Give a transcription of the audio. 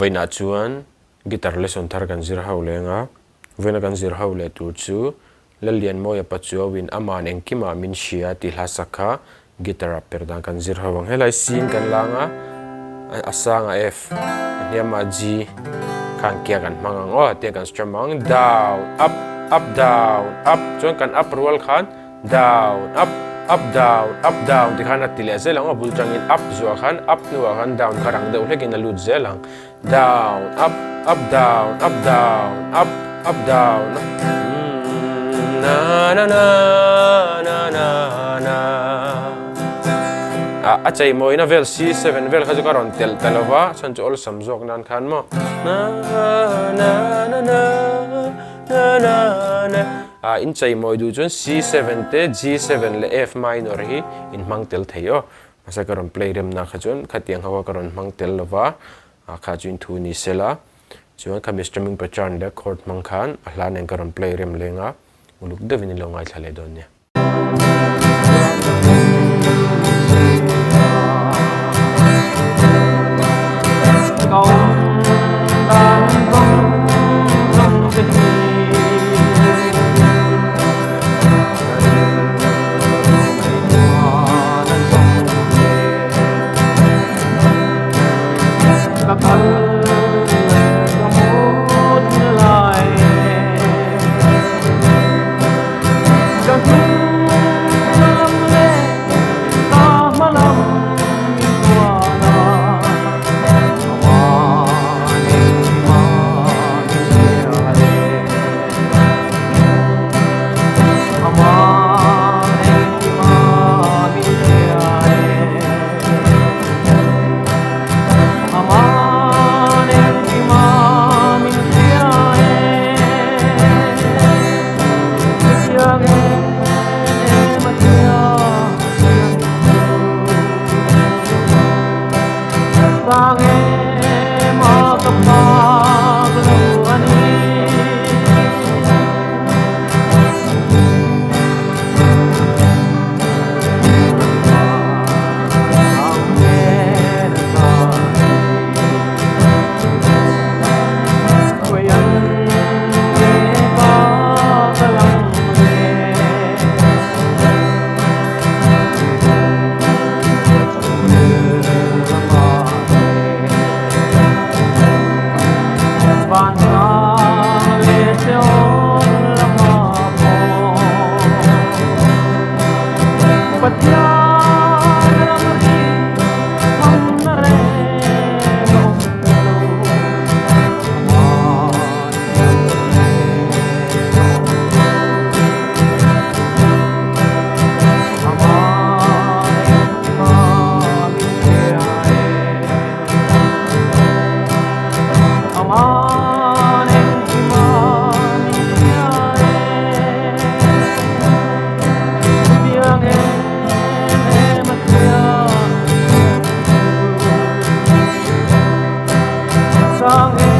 na chuan guitar lesson thar kan zir ho lenga voina kan zir ho le tur chu Lallianmawia Pachuau in Aman engkimah min hria ti hla sakha guitar Perhdan kan zir ho ang helai sin kan langa asanga F hiama G kan kia kan mangang te kan strum mang down up up down up chuan kan up roll khan down up up down ti khan atile zelang bul changin up zo khan up nu khan down karang deuh lekin alut zelang down up down up down na na na na na na achai moi na vel C7 vel kha karon tel talova chan chu ol samjok nan khan mo na na na na na na in chai moi du chon C7 te G7 le F minor hi in mang tel theyo masa karon play rem na kha chon khatiang hawa karon mang tel lova kha chun thu ni sela chuan kami strumming patran de chord mang khan ahlan en karon play rem lenga uluk devin lo ngai thale don ne song